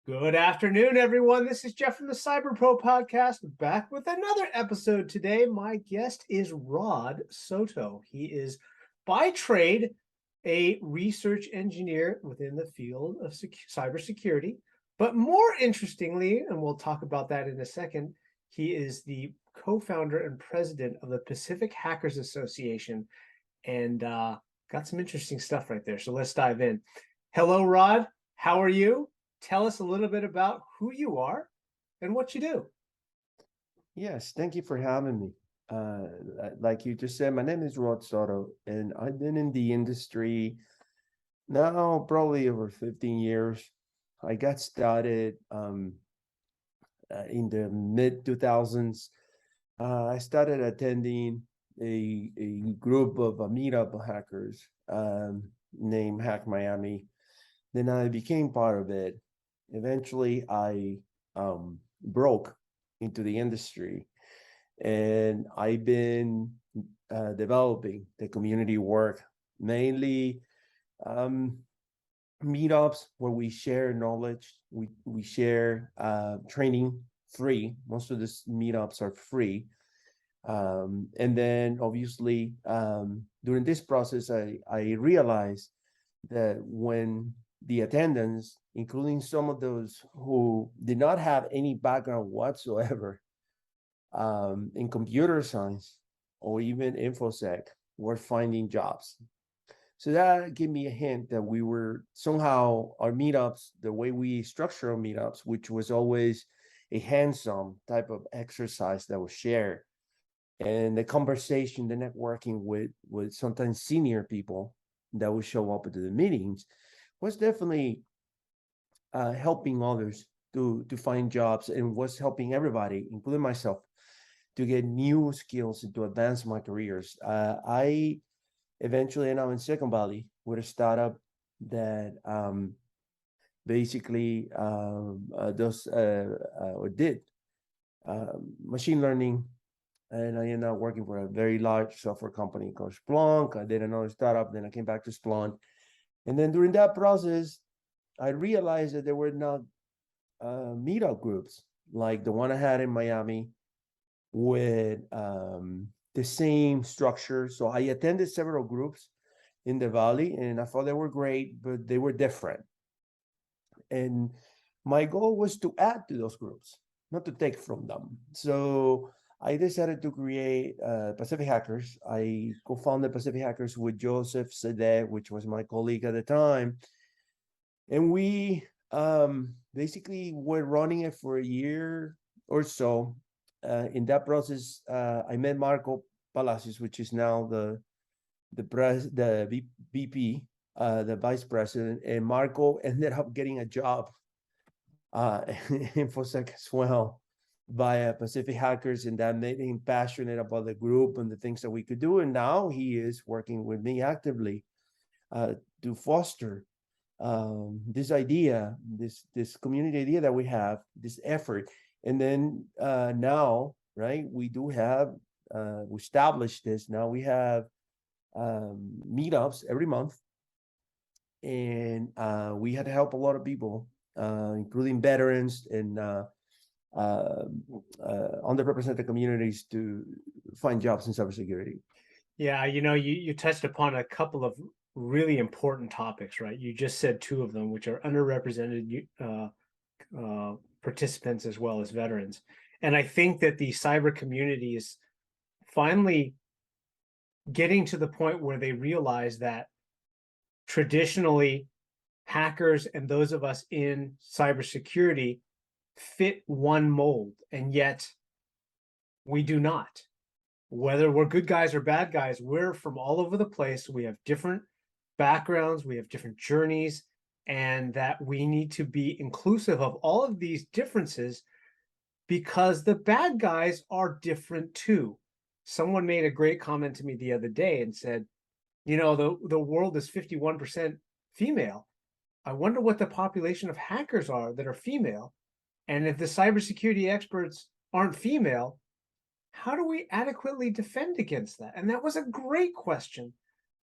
Good afternoon, everyone. This is Jeff from the Cyber Pro podcast, back with another episode today. My guest is Rod Soto. He is by trade a research engineer within the field of cybersecurity. But more interestingly, and we'll talk about that in a second, he is the co-founder and president of the Pacific Hackers Association, and got some interesting stuff right there. So let's dive in. Hello, Rod. How are you? Tell us a little bit about who you are and what you do. Yes, thank you for having me. Like you just said, my name is Rod Soto, and I've been in the industry now probably over 15 years. I got started in the mid 2000s. I started attending a group of meetup hackers named Hack Miami. Then I became part of it. Eventually, I broke into the industry, and I've been developing the community work, mainly meetups where we share knowledge, we share training free. Most of these meetups are free. And then obviously during this process, I realized that when the attendance, including some of those who did not have any background whatsoever in computer science or even infosec, were finding jobs. So that gave me a hint that we were somehow, our meetups, the way we structure our meetups, which was always a hands-on type of exercise that was shared, and the conversation, the networking with sometimes senior people that would show up to the meetings, was definitely helping others to find jobs, and was helping everybody, including myself, to get new skills and to advance my careers. I eventually ended up in Silicon Valley with a startup that basically does or did machine learning, and I ended up working for a very large software company called Splunk. I did another startup, then I came back to Splunk. And then during that process, I realized that there were not meetup groups like the one I had in Miami with the same structure. So I attended several groups in the Valley, and I thought they were great, but they were different. And my goal was to add to those groups, not to take from them. So I decided to create Pacific Hackers. I co-founded Pacific Hackers with Joseph Sede, which was my colleague at the time. And we basically were running it for a year or so. In that process, I met Marco Palacios, which is now the VP, the vice president, and Marco ended up getting a job in infosec as well via Pacific Hackers, and that made him passionate about the group and the things that we could do. And now he is working with me actively to foster this idea, this community idea that we have, this effort. And then now, right, we do have, we established this. Now we have meetups every month, and we had to help a lot of people, including veterans and underrepresented communities, to find jobs in cybersecurity. Yeah, you touched upon a couple of really important topics, right? You just said two of them, which are underrepresented participants as well as veterans. And I think that the cyber community is finally getting to the point where they realize that traditionally hackers and those of us in cybersecurity fit one mold, and yet we do not. Whether we're good guys or bad guys, we're from all over the place. We have different backgrounds, we have different journeys, and that we need to be inclusive of all of these differences, because the bad guys are different too. Someone made a great comment to me the other day and said, the world is 51% female. I wonder what the population of hackers are that are female. And if the cybersecurity experts aren't female, how do we adequately defend against that? And that was a great question.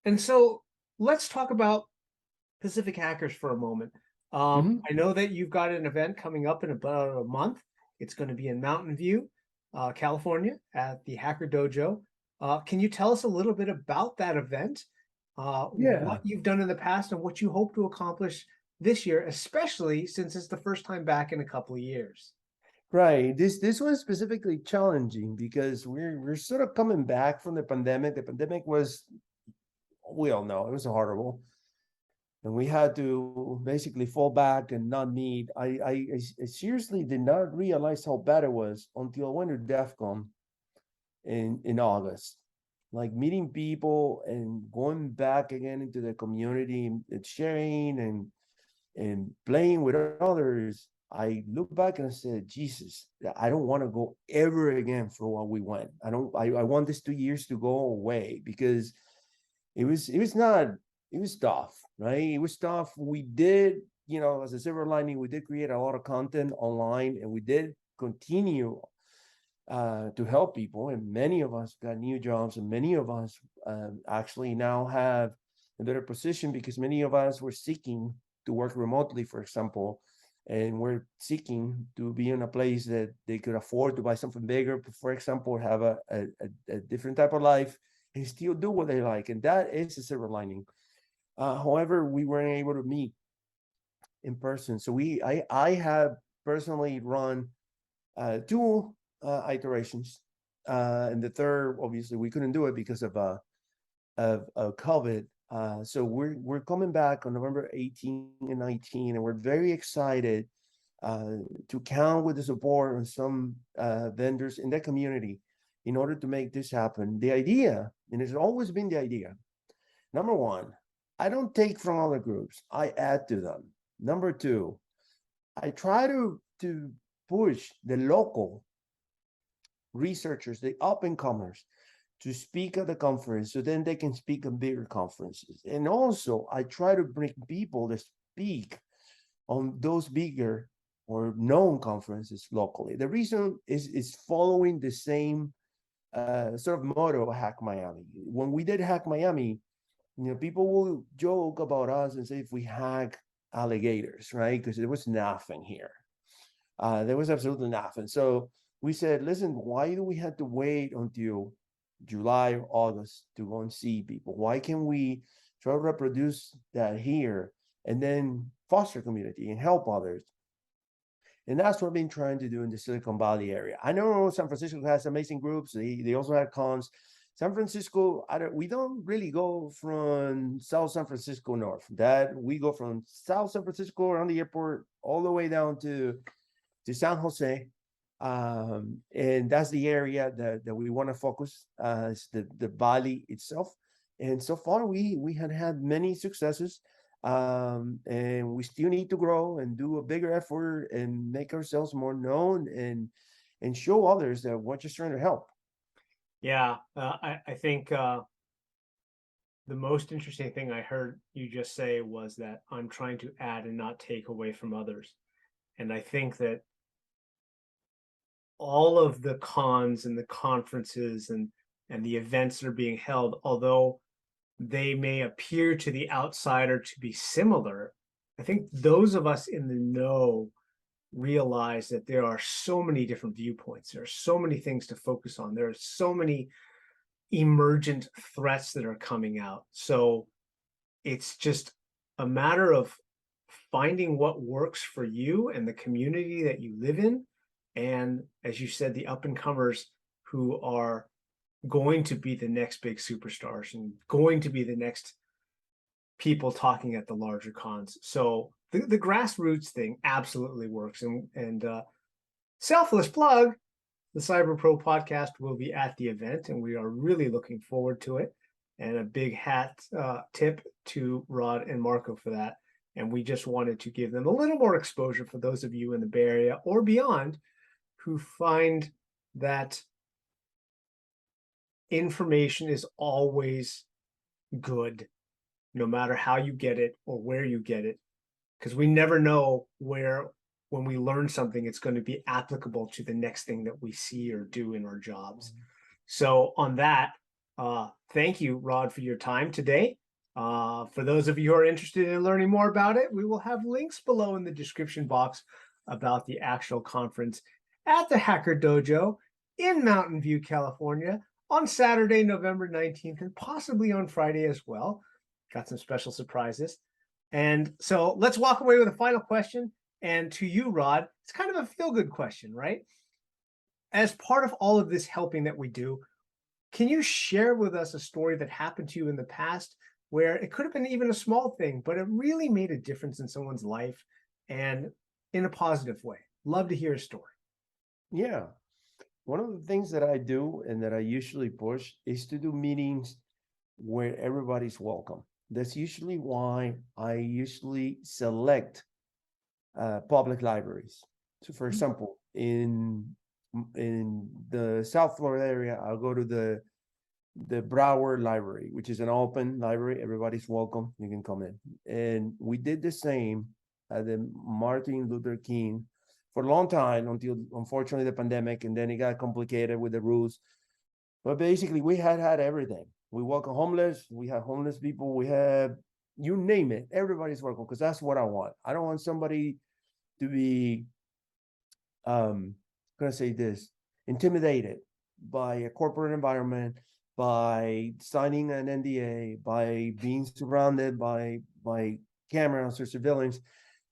And so let's talk about Pacific Hackers for a moment. Mhm. I know that you've got an event coming up in about a month. It's going to be in Mountain View, California, at the Hacker Dojo. Can you tell us a little bit about that event, what Yeah. you've done in the past, and what you hope to accomplish this year, especially since it's the first time back in a couple of years? Right. This was specifically challenging because we're sort of coming back from the pandemic. The pandemic was, we all know, it was horrible. And we had to basically fall back and not meet. I seriously did not realize how bad it was until I went to DEF CON in August. Like meeting people and going back again into the community and sharing and playing with others. I look back and I said, Jesus, I don't want to go ever again for what we went. I want this 2 years to go away because it was not, it was tough, right? It was tough. We did, as a silver lining, we did create a lot of content online and we did continue to help people. And many of us got new jobs, and many of us actually now have a better position because many of us were seeking to work remotely, for example, and we're seeking to be in a place that they could afford to buy something bigger, for example, have a different type of life and still do what they like. And that is a silver lining. However, we weren't able to meet in person. So I have personally run two iterations. And the third, obviously, we couldn't do it because of COVID. So we're coming back on November 18 and 19, and we're very excited to count with the support of some vendors in the community in order to make this happen. The idea, and it's always been the idea, number one, I don't take from other groups, I add to them. Number two, I try to push the local researchers, the up and comers, to speak at the conference so then they can speak at bigger conferences. And also, I try to bring people to speak on those bigger or known conferences locally. The reason is following the same sort of motto of Hack Miami. When we did Hack Miami, people will joke about us and say if we hack alligators, right? Because there was nothing here. There was absolutely nothing. So we said, listen, why do we have to wait until July or August to go and see people? Why can't we try to reproduce that here and then foster community and help others? And that's what I've been trying to do in the Silicon Valley area. I know San Francisco has amazing groups. They also have cons. San Francisco, we don't really go from South San Francisco north. That we go from South San Francisco around the airport all the way down to San Jose. And that's the area that we want to focus, is the valley itself. And so far, we had many successes, and we still need to grow and do a bigger effort and make ourselves more known and show others that we're just trying to help. Yeah, I think the most interesting thing I heard you just say was that I'm trying to add and not take away from others. And I think that all of the cons and the conferences and the events that are being held, although they may appear to the outsider to be similar, I think those of us in the know realize that there are so many different viewpoints. There are so many things to focus on. There are so many emergent threats that are coming out. So it's just a matter of finding what works for you and the community that you live in. And as you said, the up and comers who are going to be the next big superstars and going to be the next people talking at the larger cons. So the grassroots thing absolutely works. And selfless plug, the Cyber Pro podcast will be at the event, and we are really looking forward to it. And a big hat tip to Rod and Marco for that. And we just wanted to give them a little more exposure for those of you in the Bay Area or beyond who find that information is always good, no matter how you get it or where you get it, because we never know where, when we learn something, it's going to be applicable to the next thing that we see or do in our jobs. So on that, thank you, Rod, for your time today. For those of you who are interested in learning more about it, we will have links below in the description box about the actual conference at the Hacker Dojo in Mountain View, California on Saturday, November 19th, and possibly on Friday as well. Got some special surprises. And so let's walk away with a final question. And to you, Rod, it's kind of a feel-good question, right? As part of all of this helping that we do, can you share with us a story that happened to you in the past where it could have been even a small thing, but it really made a difference in someone's life and in a positive way? Love to hear a story. Yeah. One of the things that I do and that I usually push is to do meetings where everybody's welcome. That's usually why I usually select public libraries. So for example, in the South Florida area, I'll go to the Broward Library, which is an open library. Everybody's welcome. You can come in. And we did the same at the Martin Luther King for a long time until, unfortunately, the pandemic, and then it got complicated with the rules. But basically, we had everything. We welcome homeless. We have homeless people. We have, you name it. Everybody's welcome, because that's what I want. I don't want somebody to be, gonna say this, intimidated by a corporate environment, by signing an NDA, by being surrounded by cameras or surveillance.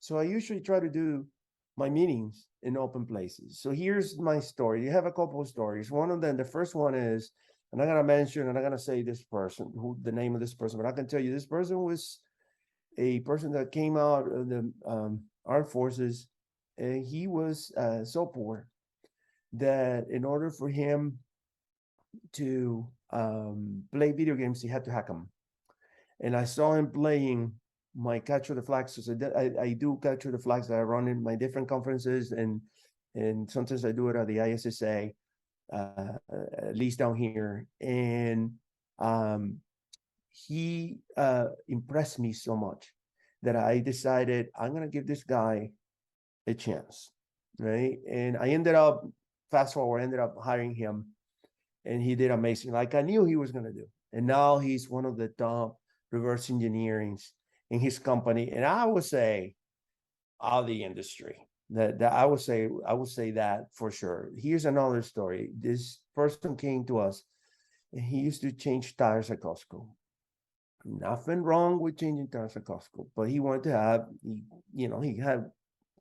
So I usually try to do my meetings in open places. So here's my story. You have a couple of stories. One of them, the first one is, and I'm gonna mention, and I'm gonna say this person, who the name of this person, but I can tell you this person was a person that came out of the armed forces, and he was so poor that in order for him to play video games, he had to hack them. And I saw him playing my Capture the Flags. So I do Capture the Flags that I run in my different conferences, and sometimes I do it at the ISSA, at least down here. And he impressed me so much that I decided I'm going to give this guy a chance, right? And I ended up, fast forward, ended up hiring him, and he did amazing, like I knew he was going to do. And now he's one of the top reverse engineerings in his company, and I would say out of the industry. That I would say that for sure. Here's another story. This person came to us, and he used to change tires at Costco. Nothing wrong with changing tires at Costco, but he wanted to have, he had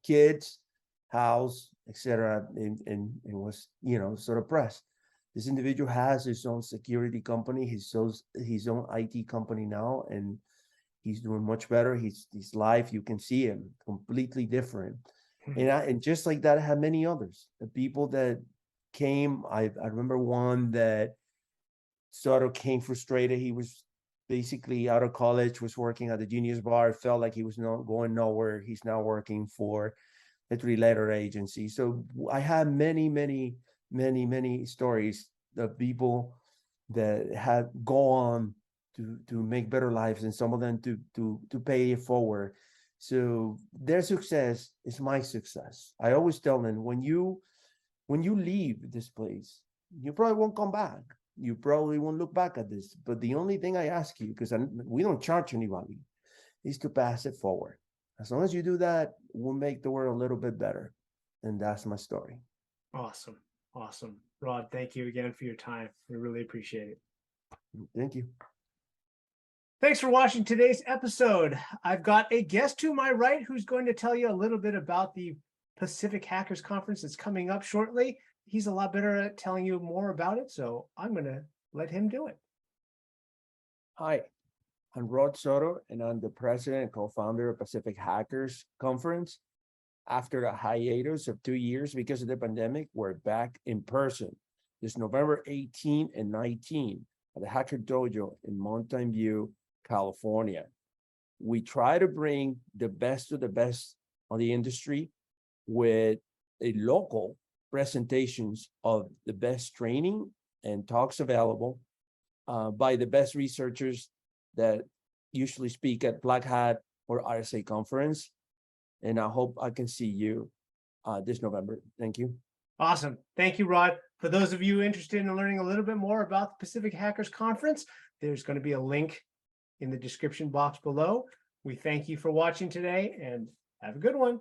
kids, house, etc., and was, sort of pressed. This individual has his own security company, his own IT company now, and he's doing much better. His life, you can see him completely different. And just like that, I had many others. The people that came, I remember one that sort of came frustrated. He was basically out of college, was working at the Genius Bar, felt like he was not going nowhere. He's now working for a 3-letter agency. So I had many stories of people that had gone to make better lives, and some of them to pay it forward. So their success is my success. I always tell them, when you leave this place, you probably won't come back. You probably won't look back at this. But the only thing I ask you, because we don't charge anybody, is to pass it forward. As long as you do that, we'll make the world a little bit better. And that's my story. Awesome. Rod, thank you again for your time. We really appreciate it. Thank you. Thanks for watching today's episode. I've got a guest to my right who's going to tell you a little bit about the Pacific Hackers Conference that's coming up shortly. He's a lot better at telling you more about it, so I'm going to let him do it. Hi, I'm Rod Soto, and I'm the president and co-founder of Pacific Hackers Conference. After a hiatus of 2 years because of the pandemic, we're back in person this November 18 and 19 at the Hacker Dojo in Mountain View, California. We try to bring the best of the best of the industry with a local presentations of the best training and talks available by the best researchers that usually speak at Black Hat or RSA conference. And I hope I can see you this November. Thank you. Awesome. Thank you, Rod. For those of you interested in learning a little bit more about the Pacific Hackers Conference, there's going to be a link in the description box below. We thank you for watching today and have a good one.